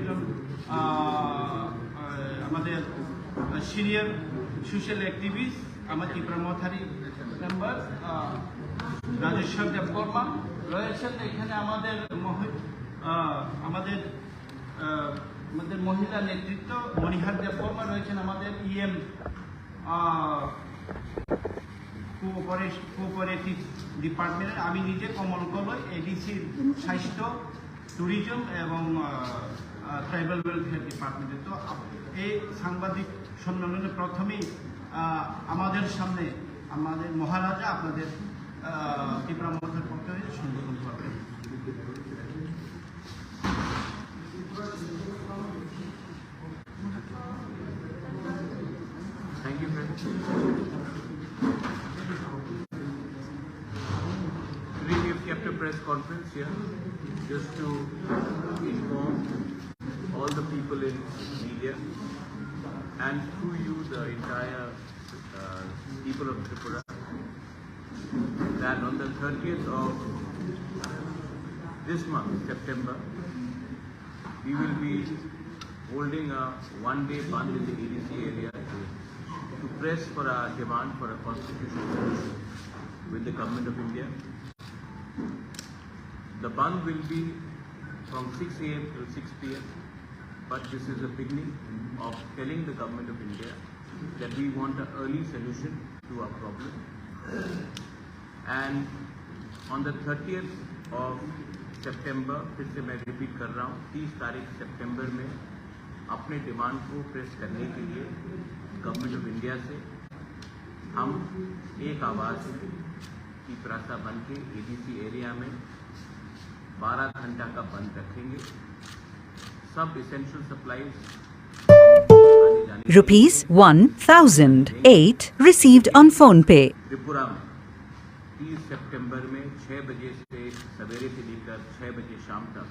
একজন আমাদের senior social activist আমার ত্রিপুরা মথারি মেম্বার রাজেশ্বর দেববর্মা রয়েছেন এখানে। আমাদের মহিলা নেতৃত্ব মণিহার দেববর্মা রয়েছেন। আমাদের ইএম কোঅপারেটিভ ডিপার্টমেন্টের আমি নিজে কমল কলয় এডিসির স্বাস্থ্য ট্যুরিজম এবং ট্রাইবাল ওয়েলফেয়ার ডিপার্টমেন্টে। তো এই সাংবাদিক সম্মেলনে প্রথমেই আমাদের সামনে আমাদের মহারাজা আপনাদের ত্রিপুরা মথার পক্ষে সম্বোধন করবেন। Thank you, friends. We have kept a press conference here just to inform all the people in media and through you the entire people of Tripura that on the 30th of this month, September, we will be holding a one-day band in the ADC area to press for our demand for a constitutional solution with the Government of India. The band will be from 6 AM till 6 PM, but this is a beginning of telling the Government of India that we want an early solution to our problem. And on the 30th of September, फिर से मैं repeat कर रहा हूँ, 30 तारीख सितंबर में अपने demand को प्रेस करने के लिए गवर्नमेंट ऑफ इंडिया से हम एक आवाज़ की प्रासा बन के एडीसी एरिया में 12 घंटा का बंद रखेंगे। सब essential supplies ₹1,008 received on PhonePe. Tripura में 30 सितंबर में 6 बजे से सवेरे से लेकर 6 बजे शाम तक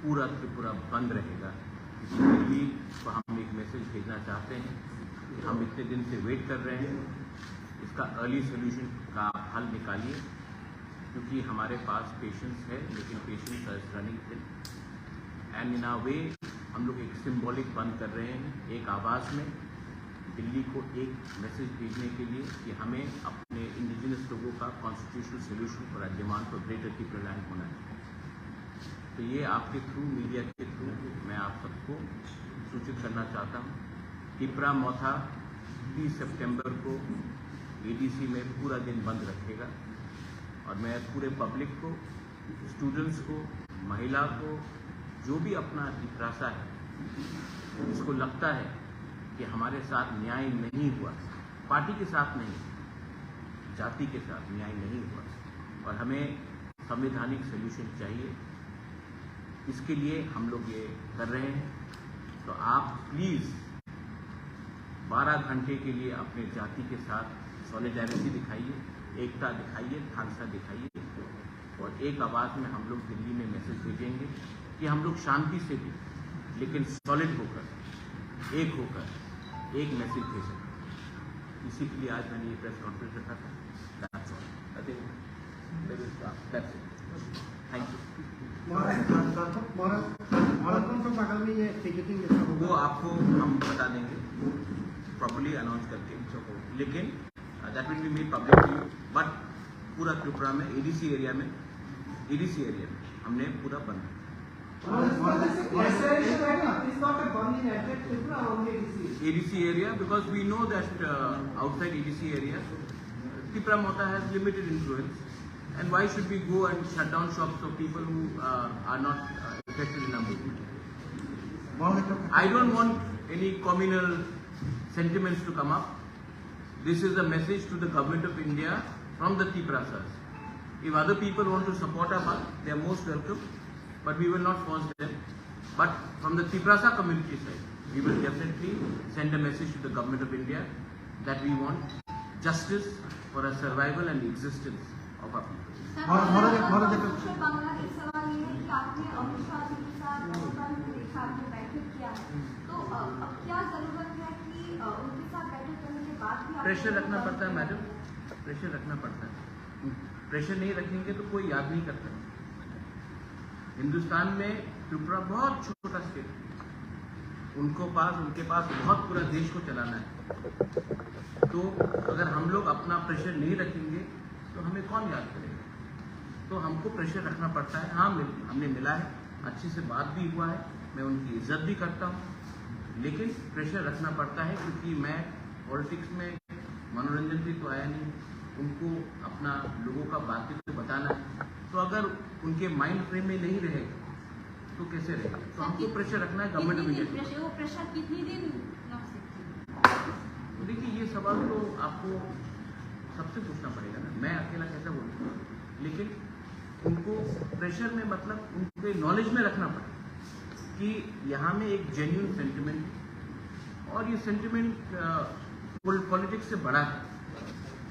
पूरा त्रिपुरा बंद रहेगा। दिल्ली को हम एक मैसेज भेजना चाहते हैं कि हम इतने दिन से वेट कर रहे हैं, इसका अर्ली सोल्यूशन का हल निकालिए, क्योंकि हमारे पास पेशेंस है लेकिन patience are running thin. And in a way हम लोग एक सिंबॉलिक बंद कर रहे हैं, एक आवाज़ में दिल्ली को एक मैसेज भेजने के लिए कि हमें अपने इंडिजिनस लोगों का constitutional solution for demand for greater Tripura land होना चाहिए। तो ये आपके थ्रू, मीडिया के थ्रू मैं आप सबको सूचित करना चाहता हूँ। टिपरा मोथा 30 सितंबर को एडीसी में पूरा दिन बंद रखेगा और मैं पूरे पब्लिक को, स्टूडेंट्स को, महिला को, जो भी अपना जिज्ञासा है, जिसको लगता है कि हमारे साथ न्याय नहीं हुआ, पार्टी के साथ नहीं, जाति के साथ न्याय नहीं हुआ और हमें संवैधानिक सॉल्यूशन चाहिए, इसके लिए हम लोग ये कर रहे हैं। तो आप प्लीज़ 12 घंटे के लिए अपने जाति के साथ सॉलिडारिटी दिखाइए, एकता दिखाइए, खालसा दिखाइए और एक आवाज़ में हम लोग दिल्ली में मैसेज भेजेंगे कि हम लोग शांति से भी लेकिन सॉलिड होकर, एक होकर एक मैसेज भेज सकते। इसी के लिए आज मैंने ये प्रेस कॉन्फ्रेंस रखा था। Thank you. वो आपको हम बता देंगे प्रॉपर्ली अनाउंस करके, लेकिन that will be made publicly. But पूरा त्रिपुरा में एडीसी एरिया में हमने पूरा बंद। ADC area, because we know that outside ADC area, Tripura Mota has limited influence, and why should we go and shut down shops of people who are not affected in our movement? I don't want any communal sentiments to come up. This is a message to the Government of India from the Triprasas. If other people want to support our path, they are most welcome, but we will not force them. But from the Triprasa community side, we will definitely send a message to the Government of India that we want justice for a survival and existence of our people. Pressure रखना पड़ता है madam, pressure रखना पड़ता है। Pressure नहीं रखेंगे तो कोई याद नहीं करता। हिंदुस्तान में त्रिपुरा बहुत छोटा स्टेट है, उनके पास बहुत पूरा देश को चलाना है। तो अगर हम लोग अपना प्रेशर नहीं रखेंगे तो हमें कौन याद करेगा? तो हमको प्रेशर रखना पड़ता है। हाँ, हमने मिला है, अच्छे से बात भी हुआ है, मैं उनकी इज्जत भी करता हूँ, लेकिन प्रेशर रखना पड़ता है क्योंकि मैं पॉलिटिक्स में मनोरंजन भी तो आया नहीं, उनको अपना लोगों का बातें तो बताना है। तो अगर उनके माइंड फ्रेम में नहीं रहेगा तो कैसे रहेगा? तो हमको प्रेशर रखना है गवर्नमेंट ऑफ इंडिया। वो प्रेशर कितनी दिन रख सकती? देखिए, ये सवाल तो आपको सबसे पूछना पड़ेगा ना, मैं अकेला कैसे बोलूँ? लेकिन उनको प्रेशर में मतलब उनके नॉलेज में रखना पड़ेगा कि यहाँ में एक जेन्युइन सेंटिमेंट है और ये सेंटिमेंट पॉलिटिक्स से बड़ा है,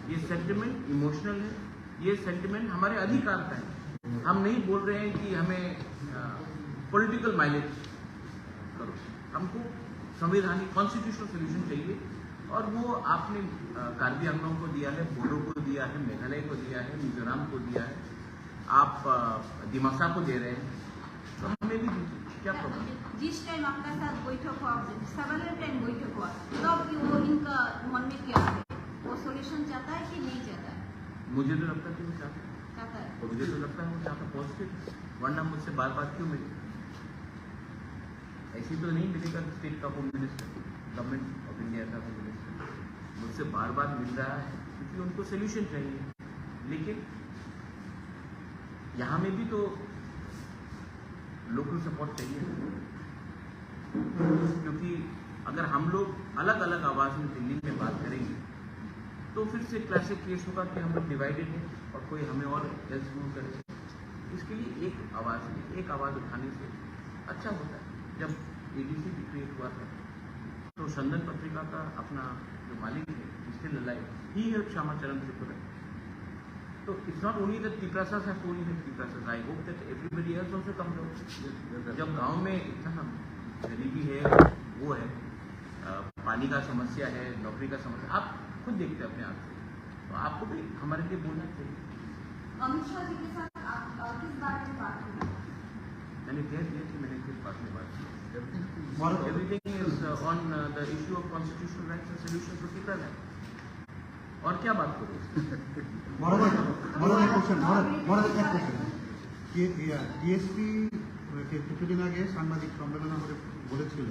ये सेंटिमेंट इमोशनल है, ये सेंटिमेंट हमारे अधिकार का है। हम नहीं बोल रहे हैं कि हमें पॉलिटिकल माइलेज करो, हमको संवैधानिक कॉन्स्टिट्यूशनल सोल्यूशन चाहिए और वो आपने कार्बी आंगलों को दिया है, बोडो को दिया है, मेघालय को दिया है, मिजोरम को दिया है, आप दिमासा को दे रहे हैं, तो हमें भी क्या प्रॉब्लम? जिस टाइम आपका साथ बैठक हुआ, सेवरल टाइम बैठक हुआ, तब वो इनका मन में क्या है? वो सॉल्यूशन चाहता है कि नहीं चाहता है? मुझे तो लगता है कि वो चाहता चाहता है। है, मुझे तो लगता है वो चाहता पॉजिटिव, वरना मुझसे बार बार क्यों मिले? ऐसी तो नहीं मिलेगा स्टेट का home minister, government of India का होम मिनिस्टर मुझसे बार बार मिल रहा है क्योंकि उनको सोल्यूशन चाहिए। लेकिन यहाँ में भी तो लोकल सपोर्ट चाहिए, क्योंकि अगर हम लोग अलग अलग आवाज में दिल्ली में बात करेंगे तो फिर से क्लासिक केस होगा कि हम लोग डिवाइडेड हैं और कोई हमें और हेल्प रूल करे। इसके लिए एक आवाज उठाने से अच्छा होता है। जब एडीसी भी क्रिएट हुआ था तो संदन पत्रिका का अपना जो मालिक है स्टिल अलाइव, ही हेल्प श्यामाचरण त्रिपुरा। तो it's not only that Tiprasas have told me Tiprasas, I hope that everybody else also comes out। जब गांव में इतना गरीबी है, वो है, पानी का समस्या है, नौकरी का समस्या, आप खुद देखते हैं अपने आप से, तो आपको भी हमारे लिए बोलना चाहिए। अमित शाह जी के साथ आप किस बारे में बात की? मैंने कह दिया कि मैंने किस बात में बात की। Everything is on the issue of constitutional rights and solution to Tripura land। और क्या बात करूँ? টিএসপি কিছুদিন আগে সাংবাদিক সম্মেলনে বলেছিল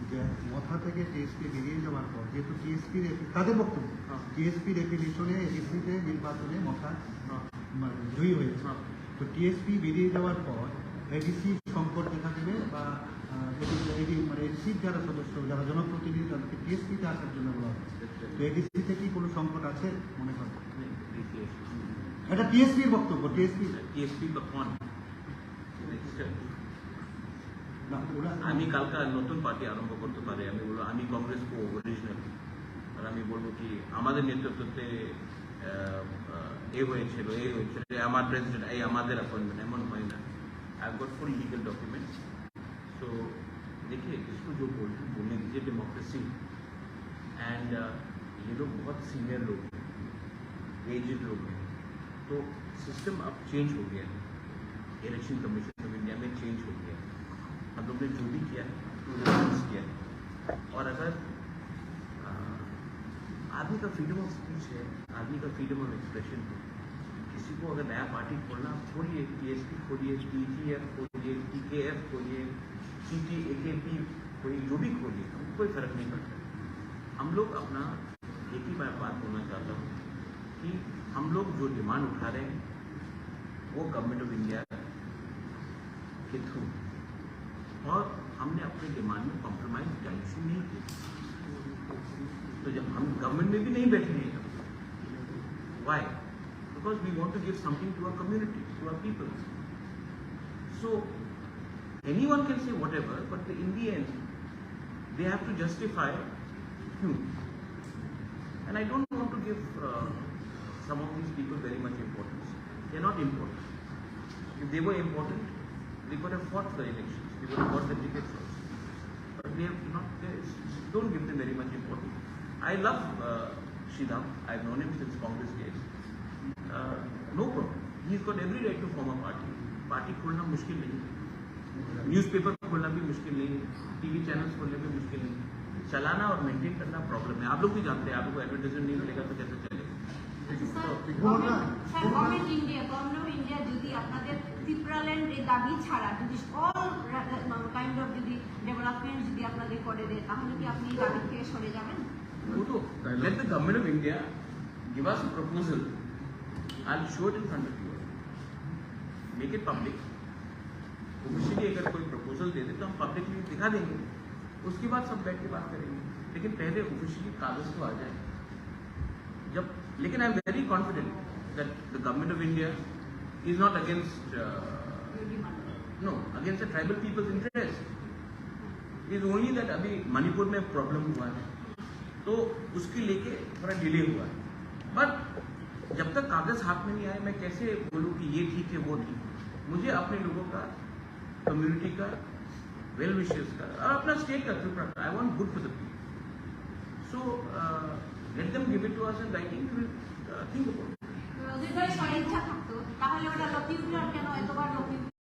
যে মথা থেকে টিএসপি বেরিয়ে যাওয়ার পর, যেহেতু টিএসপির তাদের বক্তব্য টিএসপির এপিলিশনে এডিসিতে নির্বাচনে মথা জয়ী হয়েছে, তো টিএসপি বেরিয়ে যাওয়ার পর এডিসি সংকট দেখা দেবে বা এডিসির যারা সদস্য, যারা জনপ্রতিনিধি, তাদেরকে টিএসপিতে আসার জন্য বলা হচ্ছে। তো এডিসিতে কি কোনো সংকট আছে মনে করেন? এটা টিএসপির বক্তব্য। টিএসপি বা কোন? আমি কালকে নতুন পার্টি আরম্ভ করতে পারে, আমি বলবো আমি কংগ্রেস কো অরিজিনাল, আর আমি বলবো কি আমাদের নেতৃত্বে হয়েছিল, আমার প্রেসিডেন্ট, আমাদের অ্যাপয়েন্টমেন্ট, এমন হয় না। I have got full legal documents. So देखिए, इसको जो बोलने दीजिए डेमोक्रेसी, एंड ये लोग बहुत सीनियर लोग हैं, एजेड लोग हैं, तो सिस्टम अब चेंज हो गया है, इलेक्शन कमीशन ऑफ इंडिया में चेंज हो गया है। हम लोग ने जो भी किया है रिलायंस किया है, और अगर आदमी का फ्रीडम ऑफ स्पीच है, आदमी का फ्रीडम ऑफ एक्सप्रेशन है, किसी को अगर नया पार्टी खोलना, खोलिए, टीएसपी खोलिए, टीजीएफ खोलिए, टीकेएफ खोलिए, सीटी एकेपी कोई जो भी खोलिए, कोई फर्क नहीं पड़ता। हम लोग अपना एक ही बात बोलना चाहता हूँ कि हम लोग जो डिमांड उठा रहे हैं वो गवर्नमेंट ऑफ इंडिया के थ्रू, और हमने अपने डिमांड में कॉम्प्रोमाइज डायरेक्शन नहीं की। तो जब हम गवर्नमेंट में भी नहीं बैठ रहे हैं, Y? Because we want to give something to our community, to our people. So anyone can say whatever, but in the end, they have to justify whom. And I don't want to give some of these people very much importance. They are not important. If they were important, they could have fought for elections. They could have got the tickets also. But they have not. Don't give them very much importance. I love Shridham. I've known him since Congress days. No problem. He's got every right to form a party. Party खोलना मुश्किल नहीं है, newspaper खोलना भी मुश्किल नहीं है, TV channels खोलने भी मुश्किल नहीं है, चलाना और मेंटेन करना प्रॉब्लम है। आप लोग भी जानते हैं, आप लोग को एडवर्टाइजमेंट नहीं मिलेगा तो कैसे चलेगा। গভর্নমেন্ট ইন্ডিয়া যদি আপনাদের ত্রিপুরাল্যান্ড এই দাবি ছাড়া যদি অল কাইন্ড অফ যদি ডেভেলপমেন্ট যদি আপনাদের করে দেয় তাহলে কি আপনি এই দাবি থেকে সরে যাবেন? वो तो let the government of India give us a proposal. I'll show it in front of you. Make it public. Officially अगर कोई प्रपोजल दे दे तो हम पब्लिकली दिखा देंगे, उसके बाद सब बैठ के बात करेंगे, लेकिन पहले ऑफिशियली कागज तो आ जाए जब। लेकिन I am very confident that the government of India is not against against the tribal peoples interest. Is only that अभी मणिपुर में प्रॉब्लम हुआ है तो उसके लेके थोड़ा डिले हुआ है, बट जब तक कागज हाथ में नहीं आए मैं कैसे बोलूँ कि ये ठीक है वो ठीक है। मुझे अपने लोगों का, कम्युनिटी का, वेल विशेस का और अपना स्टेट का त्रिपुरा का, I want good for the people. So let them give it to us in writing, we will think about it. যদি স্বইচ্ছা থাকতো তাহলে ওটা লতিউডার কেন এতবার লতিউড